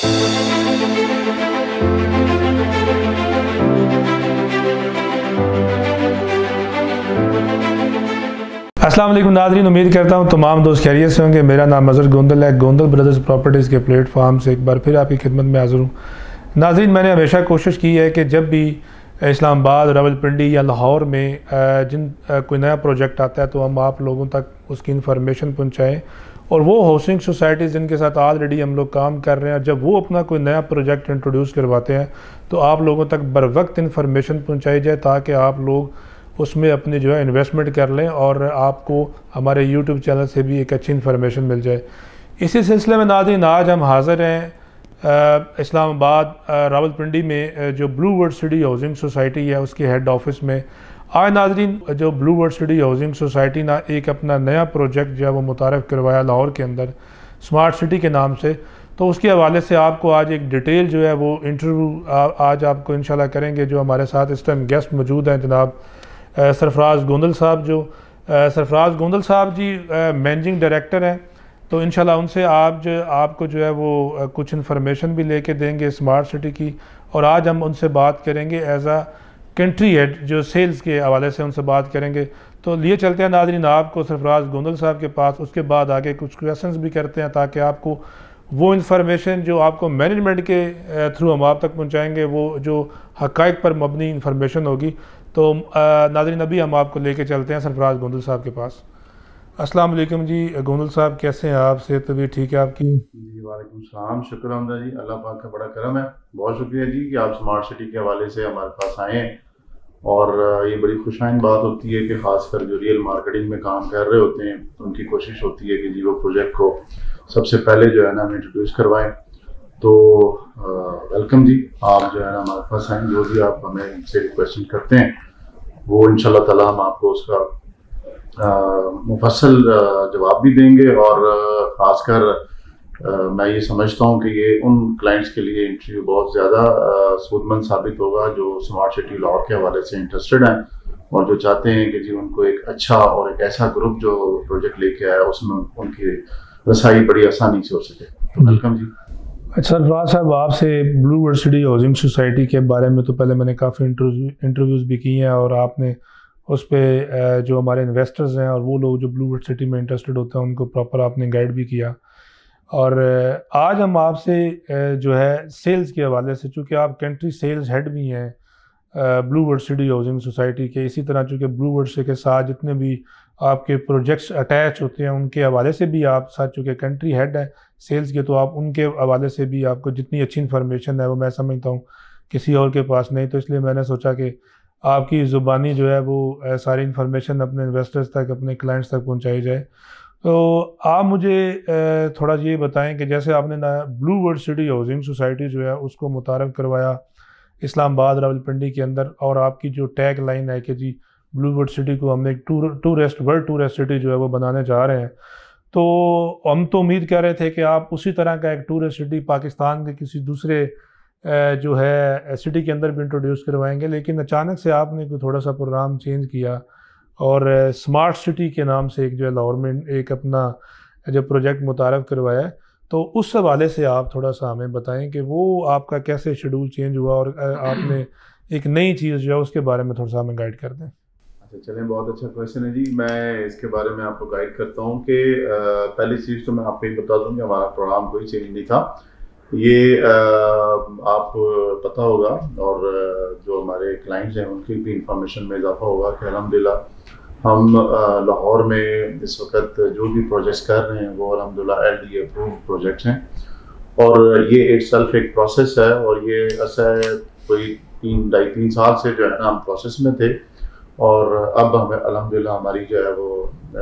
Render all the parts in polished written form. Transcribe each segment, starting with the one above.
अस्सलाम वालेकुम नाज़रीन, उम्मीद करता हूँ तमाम दोस्त खैरियत से होंगे। मेरा नाम अज़हर गोंदल है। गोंदल ब्रदर्स प्रॉपर्टीज़ के प्लेटफॉर्म से एक बार फिर आपकी खिदमत में हाज़िर हूँ। नाज़रीन, मैंने हमेशा कोशिश की है कि जब भी इस्लामाबाद, रावलपिंडी या लाहौर में कोई नया प्रोजेक्ट आता है तो हम आप लोगों तक उसकी इन्फॉर्मेशन पहुँचाएँ, और वो हाउसिंग सोसाइटीज़ जिनके साथ ऑलरेडी हम लोग काम कर रहे हैं, जब वो अपना कोई नया प्रोजेक्ट इंट्रोड्यूस करवाते हैं तो आप लोगों तक बर वक्त इन्फॉर्मेशन पहुँचाई जाए, ताकि आप लोग उसमें अपनी जो है इन्वेस्टमेंट कर लें और आपको हमारे यूट्यूब चैनल से भी एक अच्छी इन्फॉर्मेशन मिल जाए। इसी सिलसिले में नाज़रीन, आज हम हाज़िर हैं इस्लामाबाद रावलपिंडी में जो Blue World City housing society है उसके हेड ऑफिस में। आज नाज़रीन, जो Blue World City housing society ना एक अपना नया प्रोजेक्ट जो है वो मुतारफ़ करवाया लाहौर के अंदर स्मार्ट सिटी के नाम से, तो उसके हवाले से आपको आज एक डिटेल जो है वो इंटरव्यू आज आपको इंशाल्लाह करेंगे। जो हमारे साथ इस टाइम गेस्ट मौजूद हैं जनाब सरफराज गोंदल साहब, जो सरफराज गोंदल साहब जी मैनेजिंग डायरेक्टर हैं। तो इंशाल्लाह उनसे आपको जो है वो कुछ इन्फॉर्मेशन भी लेके देंगे स्मार्ट सिटी की, और आज हम उनसे बात करेंगे एज आ कंट्री हेड, जो सेल्स के हवाले से उनसे बात करेंगे। तो लिए चलते हैं नाज़रीन आपको सरफराज गोंदल साहब के पास, उसके बाद आगे कुछ क्वेश्चंस भी करते हैं ताकि आपको वो इन्फॉर्मेशन जो आपको मैनेजमेंट के थ्रू हम आप तक पहुँचाएँगे, वो जो हक़ाइक़ पर मबनी इन्फॉर्मेशन होगी। तो नाज़रीन, अभी हम आपको लेके चलते हैं सरफराज गोंदल साहब के पास। अस्सलाम वालेकुम जी गोंदल साहब, कैसे हैं आप? सेहत तबीयत ठीक है आपकी? जी वालेकुम सलाम, शुक्र हमदा जी, अल्लाह पाक का बड़ा करम है। बहुत शुक्रिया जी कि आप स्मार्ट सिटी के हवाले से हमारे पास आए हैं, और ये बड़ी खुशाइन बात होती है कि ख़ासकर जो रियल मार्केटिंग में काम कर रहे होते हैं उनकी कोशिश होती है कि जी वो प्रोजेक्ट को सबसे पहले जो है ना हम इंट्रोड्यूस करवाएँ। तो वेलकम जी, आप जो है ना हमारे पास आएँ, जो भी आप हमें हमसे क्वेश्चन करते हैं वो इंशाल्लाह ताला हम आपको उसका मुफस्सल जवाब भी देंगे। और ख़ासकर मैं ये समझता हूँ कि ये उन क्लाइंट्स के लिए इंटरव्यू बहुत ज़्यादा सूदमंद साबित होगा जो स्मार्ट सिटी लाहौर के हवाले से इंटरेस्टेड हैं और जो चाहते हैं कि जी उनको एक अच्छा और एक ऐसा ग्रुप जो प्रोजेक्ट लेके आया उसमें उनकी रसाई बड़ी आसानी से हो सके। तो वेलकम जी। अच्छा सरफराज साहब, आपसे Blue World City housing society के बारे में तो पहले मैंने काफ़ी इंटरव्यूज़ भी किए हैं, और आपने उस पर जो हमारे इन्वेस्टर्स हैं और वो लोग जो ब्लू वर्ड सिटी में इंटरेस्टेड होते हैं उनको प्रॉपर आपने गाइड भी किया। और आज हम आपसे जो है सेल्स के हवाले से, चूँकि आप कंट्री सेल्स हेड भी हैं Blue World City housing society के, इसी तरह चूँकि ब्लू वर्ड से के साथ जितने भी आपके प्रोजेक्ट्स अटैच होते हैं उनके हवाले से भी आप साथ चूँकि कंट्री हेड हैं सेल्स के, तो आप उनके हवाले से भी आपको जितनी अच्छी इन्फॉर्मेशन है वो मैं समझता हूँ किसी और के पास नहीं। तो इसलिए मैंने सोचा कि आपकी ज़ुबानी जो है वो सारी इन्फॉर्मेशन अपने इन्वेस्टर्स तक, अपने क्लाइंट्स तक पहुँचाई जाए। तो आप मुझे थोड़ा ये बताएं कि जैसे आपने ना Blue World City housing society जो है उसको मुतारफ़ करवाया इस्लामाबाद रावलपिंडी के अंदर, और आपकी जो टैग लाइन है कि जी ब्लू वर्ड सिटी को हमने एक वर्ल्ड टूरिस्ट सिटी जो है वो बनाने जा रहे हैं, तो हम तो उम्मीद कर रहे थे कि आप उसी तरह का एक टूरिस्ट सिटी पाकिस्तान के किसी दूसरे जो है सिटी के अंदर भी इंट्रोड्यूस करवाएंगे, लेकिन अचानक से आपने कोई थोड़ा सा प्रोग्राम चेंज किया और स्मार्ट सिटी के नाम से एक जो है लाहौर में एक अपना जो प्रोजेक्ट मुतारफ़ करवाया है। तो उस हवाले से आप थोड़ा सा हमें बताएं कि वो आपका कैसे शेड्यूल चेंज हुआ और आपने एक नई चीज़ जो है उसके बारे में थोड़ा सा हमें गाइड कर दें। अच्छा चलें, बहुत अच्छा क्वेश्चन है जी। मैं इसके बारे में आपको गाइड करता हूँ कि पहली चीज़ तो मैं आपको ये बता दूँ कि हमारा प्रोग्राम कोई चेंज नहीं था। ये आप पता होगा और जो हमारे क्लाइंट्स हैं उनकी भी इंफॉर्मेशन में इजाफा होगा कि अल्हम्दुलिल्लाह हम लाहौर में इस वक्त जो भी प्रोजेक्ट्स कर रहे हैं वो अल्हम्दुलिल्लाह LD अप्रूव्ड प्रोजेक्ट्स हैं, और ये इटसेल्फ एक प्रोसेस है, और ये ऐसा है कोई 2.5-3 साल से जो है ना हम प्रोसेस में थे, और अब हमें अल्हम्दुलिल्लाह हमारी जो है वो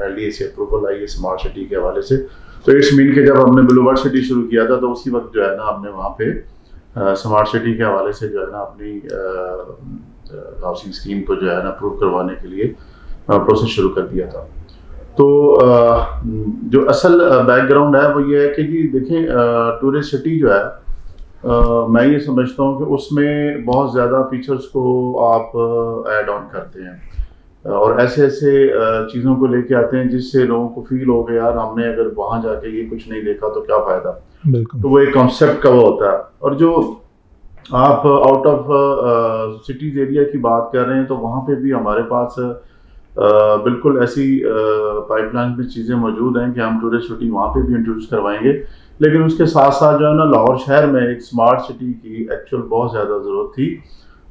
LDA से अप्रूवल आई है स्मार्ट सिटी के हवाले से। तो इट्स मीन के जब हमने ब्लू वर्ड सिटी शुरू किया था तो उसी वक्त जो है ना हमने वहाँ पे स्मार्ट सिटी के हवाले से जो है ना अपनी हाउसिंग स्कीम को जो है ना अप्रूव करवाने के लिए प्रोसेस शुरू कर दिया था। तो जो असल बैकग्राउंड है वो ये है कि जी देखें, टूरिस्ट सिटी जो है मैं ये समझता हूँ कि उसमें बहुत ज़्यादा फीचर्स को आप ऐड ऑन करते हैं और ऐसे ऐसे चीज़ों को लेके आते हैं जिससे लोगों को फील हो गया यार हमने अगर वहाँ जाके ये कुछ नहीं देखा तो क्या फ़ायदा। बिल्कुल। तो वो एक कॉन्सेप्ट का वो होता है। और जो आप आउट ऑफ सिटीज एरिया की बात कर रहे हैं, तो वहाँ पे भी हमारे पास बिल्कुल ऐसी पाइपलाइन में चीज़ें मौजूद हैं कि हम टूरिस्ट सिटी वहाँ पे भी इंट्रोड्यूस करवाएंगे। लेकिन उसके साथ साथ जो है ना, लाहौर शहर में एक स्मार्ट सिटी की एक्चुअल बहुत ज़्यादा ज़रूरत थी,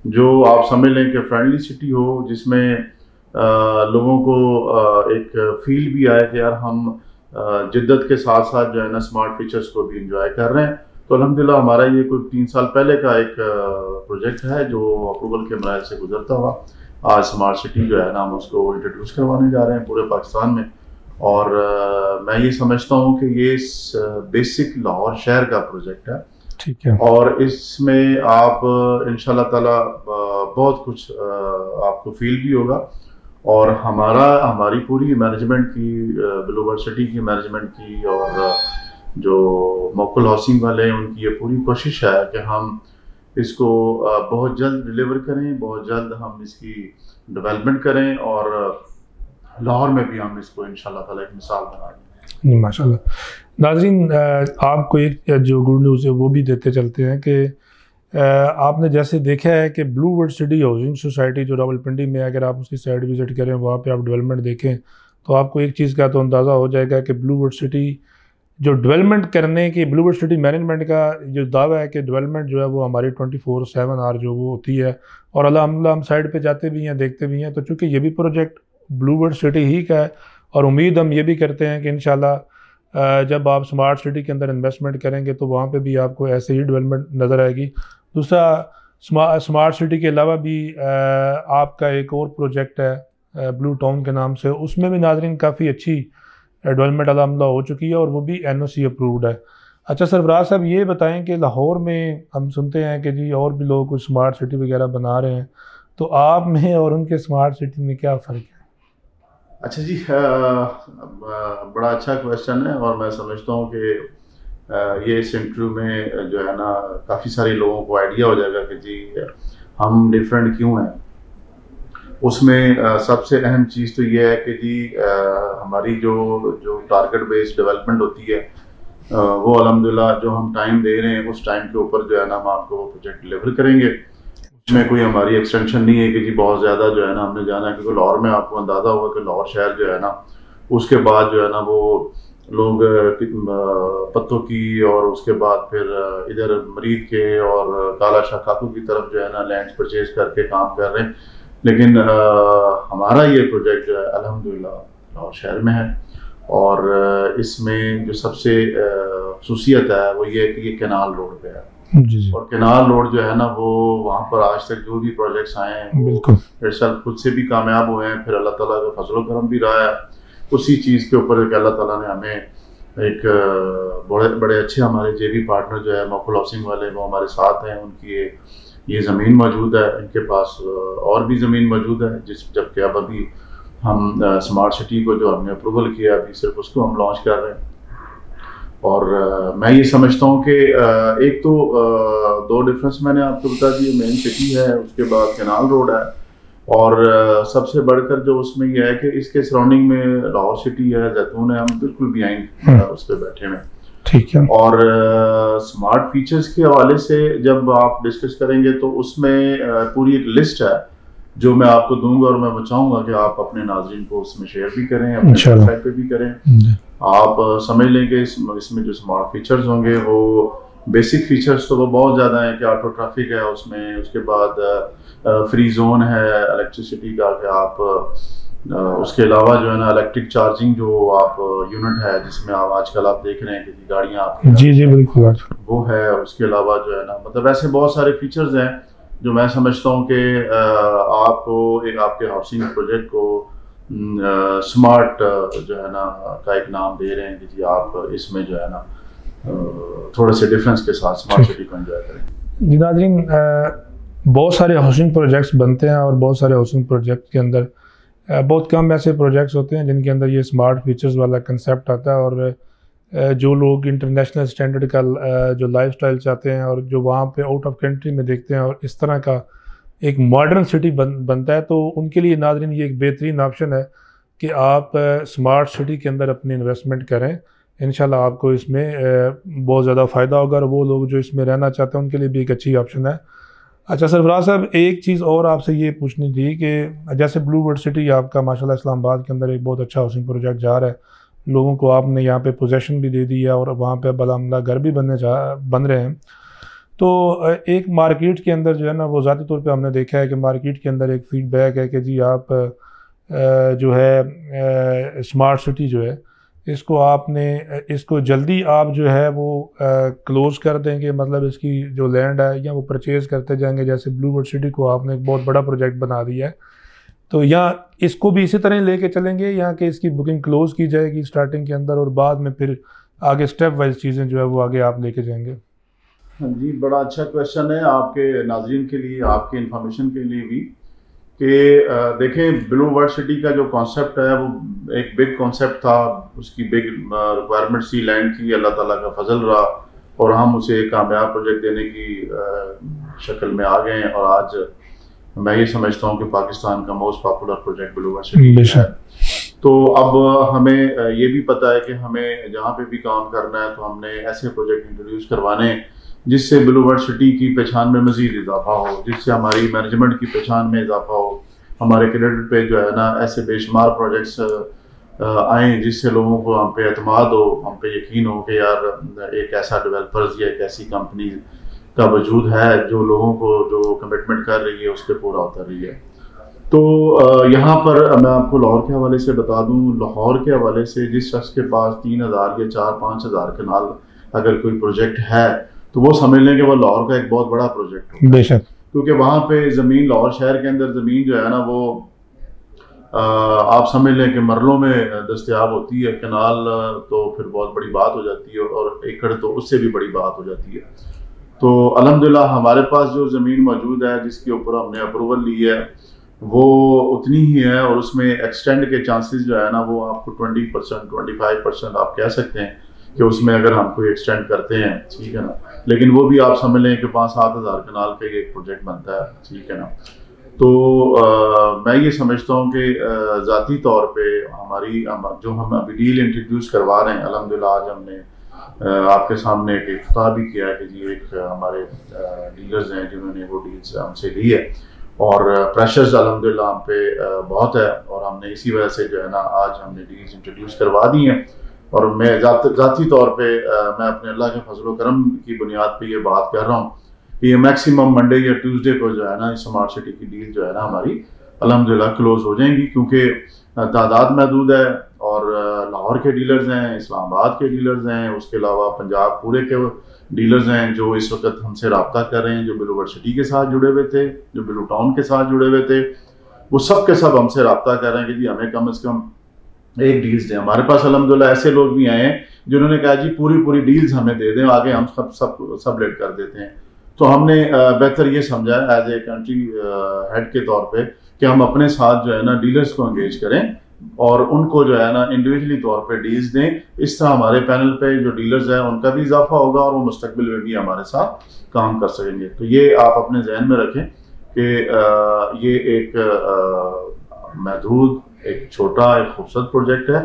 जो आप समझ लें कि फ्रेंडली सिटी हो, जिसमें लोगों को एक फील भी आए कि यार हम जिद्दत के साथ साथ जो है ना स्मार्ट फीचर्स को भी इंजॉय कर रहे हैं। तो अल्हम्दुलिल्लाह हमारा ये कोई 3 साल पहले का एक प्रोजेक्ट है जो अप्रूवल के मराहल से गुजरता हुआ आज स्मार्ट सिटी जो है ना हम उसको इंट्रोड्यूस करवाने जा रहे हैं पूरे पाकिस्तान में। और मैं ये समझता हूँ कि ये बेसिक लाहौर शहर का प्रोजेक्ट है। ठीक है। और इसमें आप इंशाल्लाह ताला बहुत कुछ आपको फील भी होगा। और हमारी पूरी मैनेजमेंट की, ब्लूबर्ड सिटी की मैनेजमेंट की, और जो मोकुल हाउसिंग वाले हैं उनकी ये पूरी कोशिश है कि हम इसको बहुत जल्द डिलीवर करें, बहुत जल्द हम इसकी डेवलपमेंट करें, और लाहौर में भी हम इसको इंशाल्लाह ताला एक मिसाल बना दें। माशाल्लाह। नाज़रीन, आपको एक जो गुड न्यूज़ है वो भी देते चलते हैं कि आपने जैसे देखा है कि ब्लूबर्ड सिटी हाउसिंग सोसाइटी जो रावलपिंडी में है, अगर आप उसकी साइड विज़िट करें, वहाँ पे आप डेवलपमेंट देखें, तो आपको एक चीज़ का तो अंदाज़ा हो जाएगा कि ब्लूबर्ड सिटी जो डेवलपमेंट करने की, ब्लूबर्ड सिटी मैनेजमेंट का जो दावा है कि डेवलपमेंट जो है वो हमारी 24/7 आवर जो वो होती है। और अल्हम्दुलिल्लाह हम साइड पे जाते भी हैं, देखते भी हैं। तो चूँकि ये भी प्रोजेक्ट ब्लूबर्ड सिटी ही का है, और उम्मीद हम ये भी करते हैं कि इंशाल्लाह जब आप स्मार्ट सिटी के अंदर इन्वेस्टमेंट करेंगे तो वहाँ पे भी आपको ऐसे ही डेवलपमेंट नज़र आएगी। दूसरा, स्मार्ट सिटी के अलावा भी आपका एक और प्रोजेक्ट है ब्लू टाउन के नाम से, उसमें भी नाज़रीन काफ़ी अच्छी डेवलपमेंट अल्हम्दुलिल्लाह हो चुकी है और वो भी NOC अप्रूव्ड है। अच्छा सरफराज साहब, ये बताएं कि लाहौर में हम सुनते हैं कि जी और भी लोग कुछ स्मार्ट सिटी वगैरह बना रहे हैं, तो आप में और उनके स्मार्ट सिटी में क्या फ़र्क है? अच्छा जी, बड़ा अच्छा क्वेश्चन है। और मैं समझता हूँ कि ये इस इंटरव्यू में जो है ना काफ़ी सारे लोगों को आइडिया हो जाएगा कि जी हम डिफरेंट क्यों हैं। उसमें सबसे अहम चीज़ तो ये है कि जी हमारी जो टारगेट बेस्ड डेवलपमेंट होती है, वो अल्हम्दुलिल्लाह जो हम टाइम दे रहे हैं उस टाइम के ऊपर जो है ना हम आपको वो प्रोजेक्ट डिलीवर करेंगे। उसमें कोई हमारी एक्सटेंशन नहीं है कि जी बहुत ज़्यादा जो है ना हमने जाना है, क्योंकि लाहौर में आपको अंदाज़ा होगा कि लाहौर शहर जो है ना उसके बाद जो है ना वो लोग पत्तों की, और उसके बाद फिर इधर मरीद के और काला शाह खातू की तरफ जो है ना लैंड परचेज करके काम कर रहे हैं। लेकिन हमारा ये प्रोजेक्ट जो है अल्हम्दुलिल्लाह लाहौर शहर में है। और इसमें जो सबसे खसूसियत है वो ये है कि ये कैनाल रोड पे है। जी जी। और कैनाल रोड जो है ना वो वहाँ पर आज तक जो भी प्रोजेक्ट्स आए हैं बिल्कुल दरअसल खुद से भी कामयाब हुए हैं, फिर अल्लाह ताला का फजल करम भी रहा है उसी चीज़ के ऊपर कि अल्लाह ताला ने हमें एक बड़े अच्छे हमारे JV पार्टनर जो है मोकुल हाउसिंग वाले, वो हमारे साथ हैं। उनकी ये ज़मीन मौजूद है, इनके पास और भी ज़मीन मौजूद है, जबकि अब अभी हम स्मार्ट सिटी को जो हमने अप्रूवल किया अभी सिर्फ उसको हम लॉन्च कर रहे हैं। और मैं ये समझता हूँ कि एक तो दो डिफरेंस मैंने आपको बता दिए, मेन सिटी है, उसके बाद कैनाल रोड है, और सबसे बढ़कर जो उसमें यह है कि इसके सराउंडिंग में लाहौर सिटी है, जैतून है, हम बिल्कुल बिहाइंड उस पर बैठे हुए। ठीक है। और स्मार्ट फीचर्स के हवाले से जब आप डिस्कस करेंगे तो उसमें पूरी एक लिस्ट है जो मैं आपको दूंगा, और मैं बचाऊंगा कि आप अपने नाज़रीन को उसमें शेयर भी करें, अपने वेबसाइट पे भी करें। आप समझ लें कि इसमें जो स्मार्ट फीचर्स होंगे वो बेसिक फीचर्स तो वो बहुत ज़्यादा हैं कि ऑटो ट्रैफिक है उसमें, उसके बाद फ्री जोन है इलेक्ट्रिसिटी का, कि आप उसके अलावा जो है ना इलेक्ट्रिक चार्जिंग जो आप यूनिट है जिसमें आप आजकल आप देख रहे हैं कि गाड़ियाँ आप जी जी बिल्कुल वो है। उसके अलावा जो है ना मतलब ऐसे बहुत सारे फीचर्स हैं जो मैं समझता हूँ कि आपको एक आपके हाउसिंग प्रोजेक्ट को स्मार्ट जो है ना का एक नाम दे रहे हैं कि जी आप इसमें जो है ना थोड़े से डिफरेंस के साथ स्मार्ट सिटी को एंजॉय करें। जी नाज़रीन, बहुत सारे हाउसिंग प्रोजेक्ट्स बनते हैं और बहुत सारे हाउसिंग प्रोजेक्ट के अंदर बहुत कम ऐसे प्रोजेक्ट्स होते हैं जिनके अंदर ये स्मार्ट फीचर्स वाला कंसेप्ट आता है। और जो लोग इंटरनेशनल स्टैंडर्ड का जो लाइफस्टाइल चाहते हैं और जो वहाँ पे आउट ऑफ कंट्री में देखते हैं और इस तरह का एक मॉडर्न सिटी बनता है, तो उनके लिए नाज़रीन ये एक बेहतरीन ऑप्शन है कि आप स्मार्ट सिटी के अंदर अपनी इन्वेस्टमेंट करें। इंशाल्लाह आपको इसमें बहुत ज़्यादा फ़ायदा होगा, और वो लोग जो इसमें रहना चाहते हैं उनके लिए भी एक अच्छी ऑप्शन है। अच्छा सरफराज साहब, एक चीज़ और आपसे ये पूछनी थी कि जैसे ब्लू वर्ल्ड सिटी आपका माशाल्लाह इस्लामाबाद के अंदर एक बहुत अच्छा हाउसिंग प्रोजेक्ट जा रहा है, लोगों को आपने यहाँ पे पोजेसन भी दे दी है और वहाँ पे बलामला घर भी बन रहे हैं। तो एक मार्केट के अंदर जो है ना, वो ज़ाती तौर पे हमने देखा है कि मार्केट के अंदर एक फीडबैक है कि जी आप जो है स्मार्ट सिटी जो है इसको आपने इसको जल्दी आप जो है वो क्लोज़ कर देंगे, मतलब इसकी जो लैंड है या वो परचेज़ करते जाएंगे, जैसे ब्लू वर्ल्ड सिटी को आपने एक बहुत बड़ा प्रोजेक्ट बना दिया है, तो या इसको भी इसी तरह लेके चलेंगे, या कि इसकी बुकिंग क्लोज़ की जाएगी स्टार्टिंग के अंदर और बाद में फिर आगे स्टेप वाइज चीज़ें जो है वो आगे आप लेके जाएंगे? हाँ जी, बड़ा अच्छा क्वेश्चन है आपके नाज़रीन के लिए, आपकी इंफॉर्मेशन के लिए भी, कि देखें ब्लू वर्ल्ड सिटी का जो कॉन्सेप्ट है वो एक बिग कॉन्सेप्ट था, उसकी बिग रिक्वायरमेंट सी लैंड की, अल्लाह ताला का फजल रहा और हम उसे एक कामयाब प्रोजेक्ट देने की शक्ल में आ गए हैं, और आज मैं ये समझता हूँ कि पाकिस्तान का most popular project blue world city है। तो अब हमें ये भी पता है कि हमें जहाँ पे भी काम करना है तो हमने ऐसे प्रोजेक्ट इंट्रोड्यूस करवाने जिससे ब्लू वर्ल्ड सिटी की पहचान में मज़ीद इजाफा हो, जिससे हमारी मैनेजमेंट की पहचान में इजाफा हो, हमारे क्रेडिट पे जो है ना ऐसे बेशुमार प्रोजेक्ट्स आएँ जिससे लोगों को हम पे एतमाद हो, हम पे यकीन हो कि यार एक ऐसा डेवलपर्स या एक ऐसी कंपनी का वजूद है जो लोगों को जो कमिटमेंट कर रही है उस पर पूरा उतर रही है। तो यहाँ पर मैं आपको लाहौर के हवाले से बता दूँ, लाहौर के हवाले से जिस शख्स के पास 3,000 या 4-5 हज़ार कनाल अगर कोई प्रोजेक्ट है तो वो समझ लें कि वो लाहौर का एक बहुत बड़ा प्रोजेक्ट है, बेशक, क्योंकि वहाँ पे ज़मीन, लाहौर शहर के अंदर ज़मीन जो है ना वो आप समझ लें कि मरलों में दस्तयाब होती है। कनाल तो फिर बहुत बड़ी बात हो जाती है और एकड़ तो उससे भी बड़ी बात हो जाती है। तो अल्हम्दुलिल्लाह हमारे पास जो ज़मीन मौजूद है जिसके ऊपर हमने अप्रूवल ली है वो उतनी ही है, और उसमें एक्सटेंड के चांसेस जो है ना वो आपको 20% 25% आप कह सकते हैं कि उसमें अगर हम कोई एक्सटेंड करते हैं, ठीक है ना, लेकिन वो भी आप समझ लें कि 5-7 हज़ार कनाल का एक प्रोजेक्ट बनता है, ठीक है ना। तो मैं ये समझता हूँ कि ज़ाती तौर पे हमारी जो हम अभी डील इंट्रोड्यूस करवा रहे हैं, अल्हम्दुलिल्लाह आज हमने आपके सामने एक इफ्ताह भी किया है कि जी एक हमारे डीलर्स हैं जिन्होंने वो डील्स हमसे ली है, और प्रेशर्स अल्हम्दुलिल्लाह हम पे बहुत है, और हमने इसी वजह से जो है ना आज हमने डील्स इंट्रोड्यूस करवा दी हैं। और मैं ज़ाती तौर पे मैं अपने अल्लाह के फजल करम की बुनियाद पे ये बात कर रहा हूँ कि ये मैक्सिमम मंडे या ट्यूसडे को जो है ना स्मार्ट सिटी की डील जो है ना हमारी अल्हम्दुलिल्लाह क्लोज हो जाएंगी, क्योंकि तादाद महदूद है और लाहौर के डीलर्स हैं, इस्लामाबाद के डीलर्स हैं, उसके अलावा पंजाब पूरे के डीलर्स हैं जो इस वक्त हमसे रब्ता कर रहे हैं, जो ब्लू वर्ल्ड सिटी के साथ जुड़े हुए थे, जो ब्लू टाउन के साथ जुड़े हुए थे, वो सब के सब हमसे रब्ता कर रहे हैं कि जी हमें कम से कम एक डील्स दें। हमारे पास अल्हम्दुलिल्लाह ऐसे लोग भी आए हैं जिन्होंने कहा जी पूरी डील्स हमें दे दें, आगे हम सब लेट कर देते हैं। तो हमने बेहतर ये समझा एज ए कंट्री हेड के तौर पे कि हम अपने साथ जो है ना डीलर्स को एंगेज करें और उनको जो है ना इंडिविजुअली तौर पे डील्स दें। इस तरह हमारे पैनल पे जो डीलर्स हैं उनका भी इजाफा होगा और वो मुस्तकबिल में भी हमारे साथ काम कर सकेंगे। तो ये आप अपने जहन में रखें कि ये एक महदूद, एक छोटा, एक खूबसूरत प्रोजेक्ट है,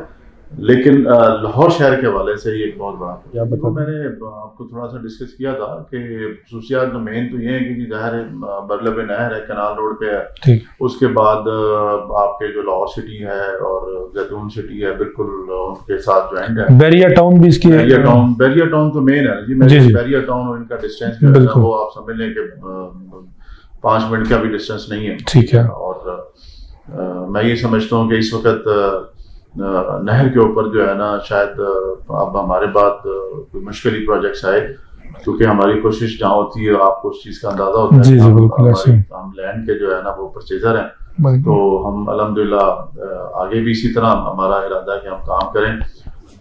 लेकिन लाहौर शहर के हवाले से ये एक बहुत बड़ा प्रोजेक्ट है। मैंने आपको थोड़ा सा डिस्कस किया था कि खसूसियात मेन तो ये है कि ज़ाहिर है बगल पे नहर है, कनाल रोड पे है, उसके बाद आपके जो लाहौर सिटी है और जैतून सिटी है बिल्कुल उनके साथ ज्वाइंट है। बैरिया टाउन भी इसकी, बैरिया टाउन तो मेन है जी, बैरिया टाउन और इनका डिस्टेंस जो है वो आप समझ लें कि 5 मिनट का भी डिस्टेंस नहीं है, ठीक है। और मैं ये समझता हूँ कि इस वक्त नहर के ऊपर जो है ना शायद अब हमारे बाद कोई मुश्किल ही प्रोजेक्ट्स आए, क्योंकि हमारी कोशिश जहाँ होती है आपको उस चीज़ का अंदाजा होता है। जी जी बिल्कुल ऐसे हम लैंड के जो है ना वो परचेजर हैं, तो हम अल्हम्दुलिल्लाह आगे भी इसी तरह हमारा इरादा है कि हम काम करें।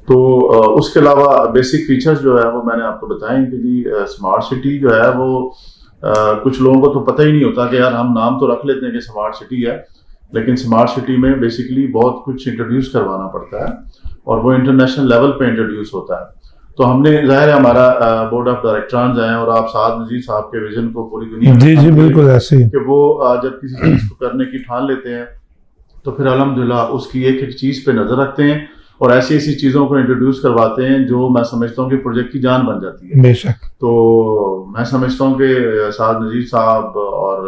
तो उसके अलावा बेसिक फीचर्स जो है वो मैंने आपको बताएं कि जी स्मार्ट सिटी जो है वो कुछ लोगों को तो पता ही नहीं होता कि यार हम नाम तो रख लेते हैं कि स्मार्ट सिटी है, लेकिन स्मार्ट सिटी में बेसिकली बहुत कुछ इंट्रोड्यूस करवाना पड़ता है और वो इंटरनेशनल लेवल पे इंट्रोड्यूस होता है। तो हमने ज़ाहिर है हमारा बोर्ड ऑफ डायरेक्टर्स हैं और आप साद नज़ीर साहब के विजन को पूरी दुनिया जी जी बिल्कुल ऐसे ही कि वो जब किसी चीज़ को करने की ठान लेते हैं तो फिर अल्हम्दुलिल्लाह उसकी एक एक चीज़ पे नज़र रखते हैं और ऐसी ऐसी चीज़ों को इंट्रोड्यूस करवाते हैं जो मैं समझता हूँ कि प्रोजेक्ट की जान बन जाती है। बेशक। तो मैं समझता हूँ कि साद नजीर साहब और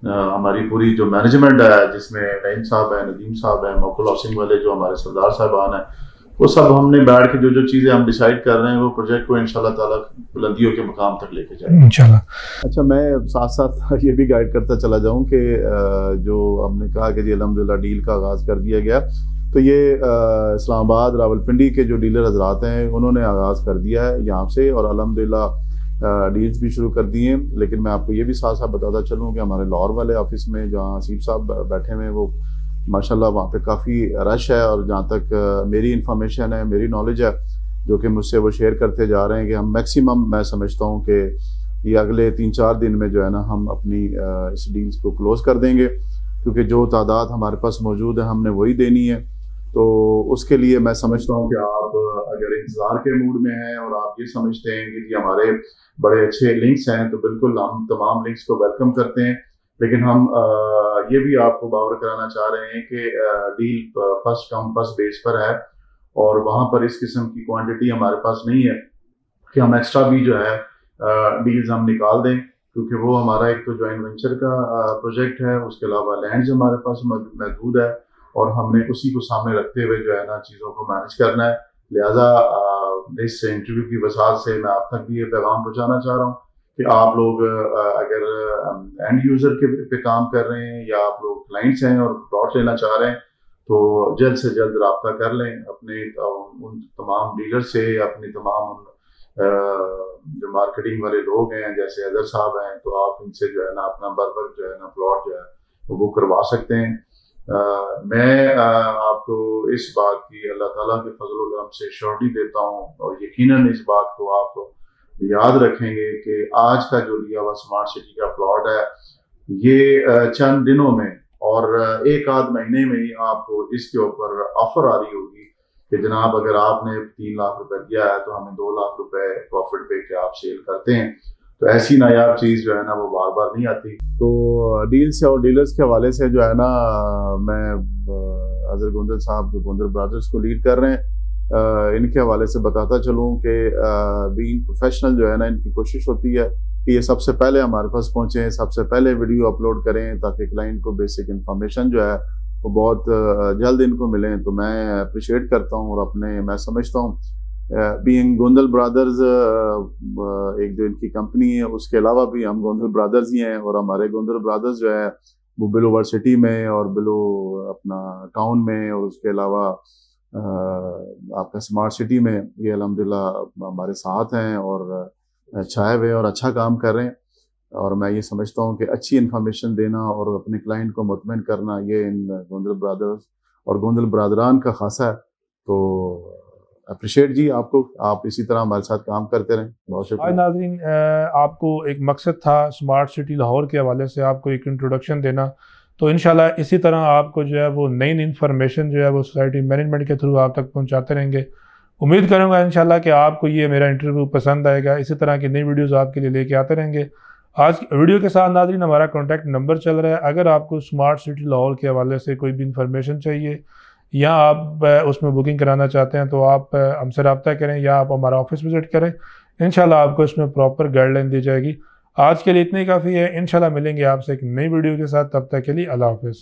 हमारी पूरी जो मैनेजमेंट है, जिसमें नईम साहब है, नदीम साहब है, मकुल हाउसिंग वाले जो हमारे सरदार साहबान हैं, वो सब हमने बैठ के जो जो चीज़ें हम डिसाइड कर रहे हैं वो प्रोजेक्ट को इंशाल्लाह ताला बुलंदियों के मुकाम तक लेके जाएंगे इंशाल्लाह। अच्छा, मैं साथ साथ ये भी गाइड करता चला जाऊं कि जो हमने कहा कि जी अल्हम्दुलिल्लाह डील का आगाज़ कर दिया गया, तो ये इस्लामाबाद रावलपिंडी के जो डीलर हजरात हैं उन्होंने आगाज़ कर दिया है यहाँ से, और अल्हम्दुलिल्लाह डील्स भी शुरू कर दिए हैं। लेकिन मैं आपको ये भी साथ साथ बताता चलूँ कि हमारे लाहौर वाले ऑफिस में जहाँ हसीब साहब बैठे हुए हैं, वो माशाल्लाह वहाँ पे काफ़ी रश है, और जहाँ तक मेरी इंफॉर्मेशन है, मेरी नॉलेज है, जो कि मुझसे वो शेयर करते जा रहे हैं कि हम मैक्सिमम, मैं समझता हूँ कि ये अगले 3-4 दिन में जो है ना हम अपनी इस डील्स को क्लोज़ कर देंगे, क्योंकि जो तादाद हमारे पास मौजूद है हमने वही देनी है। तो उसके लिए मैं समझता हूँ कि आप अगर इंतज़ार के मूड में हैं और आप ये समझते हैं कि हमारे बड़े अच्छे लिंक्स हैं, तो बिल्कुल हम तमाम लिंक्स को वेलकम करते हैं। लेकिन हम ये भी आपको बावर कराना चाह रहे हैं कि deal first come first base पर है, और वहाँ पर इस किस्म की क्वांटिटी हमारे पास नहीं है कि हम एक्स्ट्रा भी जो है डील्स हम निकाल दें, क्योंकि वो हमारा एक तो जॉइंट वेंचर का प्रोजेक्ट है, उसके अलावा लैंड्स हमारे पास मौजूद है, और हमने उसी को सामने रखते हुए जो है ना चीज़ों को मैनेज करना है। लिहाजा इस इंटरव्यू की वजह से मैं आप तक भी ये पैगाम पहुँचाना चाह रहा हूँ कि आप लोग अगर एंड यूज़र के पे काम कर रहे हैं, या आप लोग क्लाइंट्स हैं और प्लॉट लेना चाह रहे हैं, तो जल्द से जल्द रब्ता कर लें अपने उन तमाम डीलर से, अपनी तमाम जो मार्केटिंग वाले लोग हैं जैसे अदर साहब हैं, तो आप इनसे जो है ना अपना बर्बर जो है ना प्लॉट जो है वो बुक करवा सकते हैं। मैं आपको इस बात की अल्लाह ताला के फजल करम से श्योरिटी देता हूँ, और यकीनन इस बात को आप याद रखेंगे कि आज का जो लिया हुआ स्मार्ट सिटी का प्लॉट है, ये चंद दिनों में और एक आध महीने में ही आपको इसके ऊपर ऑफर आ रही होगी कि जनाब अगर आपने 3 लाख रुपए दिया है तो हमें 2 लाख रुपए प्रॉफिट पे के आप सेल करते हैं। तो ऐसी नायाब चीज़ जो है ना वो बार बार नहीं आती। तो डील से और डीलर्स के हवाले से जो है ना, मैं अजहर गोंदल साहब जो गोंदल ब्रदर्स को लीड कर रहे हैं, इनके हवाले से बताता चलूँ कि बीइंग प्रोफेशनल जो है ना, इनकी कोशिश होती है कि ये सबसे पहले हमारे पास पहुँचें, सबसे पहले वीडियो अपलोड करें, ताकि क्लाइंट को बेसिक इन्फॉर्मेशन जो है वो बहुत जल्द इनको मिलें। तो मैं अप्रिशिएट करता हूँ, और मैं समझता हूँ बीइंग गोंदल ब्रदर्स एक जो इनकी कंपनी है, उसके अलावा भी हम गोंदल ब्रदर्स ही हैं, और हमारे गोंदल ब्रदर्स जो है वो बिलो वर्सिटी में और बिलो अपना टाउन में, और उसके अलावा आपका स्मार्ट सिटी में ये अल्हम्दुलिल्लाह हमारे साथ हैं और छाए हुए और अच्छा काम कर रहे हैं। और मैं ये समझता हूँ कि अच्छी इन्फॉर्मेशन देना और अपने क्लाइंट को मुतमईन करना, ये इन गोंदल ब्रदर्स और गोंदल ब्रदरान का खासा है। तो अप्रिशिएट जी आपको, आप इसी तरह हमारे साथ काम करते रहें। बहुत शुक्रिया। नाज़रीन, आपको एक मकसद था स्मार्ट सिटी लाहौर के हवाले से आपको एक इंट्रोडक्शन देना, तो इंशाल्लाह इसी तरह आपको जो है वो नई नई इन्फॉर्मेशन जो है वो सोसाइटी मैनेजमेंट के थ्रू आप तक पहुंचाते रहेंगे। उम्मीद करूंगा इंशाल्लाह कि आपको ये मेरा इंटरव्यू पसंद आएगा। इसी तरह की नई वीडियोज़ आपके लिए लेके आते रहेंगे। आज वीडियो के साथ नाज़रीन हमारा कॉन्टैक्ट नंबर चल रहा है, अगर आपको स्मार्ट सिटी लाहौर के हवाले से कोई भी इंफॉर्मेशन चाहिए या आप उसमें बुकिंग कराना चाहते हैं, तो आप हमसे रब्ता करें या आप हमारा ऑफिस विज़िट करें। इंशाल्लाह आपको इसमें प्रॉपर गाइडलाइन दी जाएगी। आज के लिए इतनी काफ़ी है। इंशाल्लाह मिलेंगे आपसे एक नई वीडियो के साथ, तब तक के लिए अल्लाह हाफ़िज़।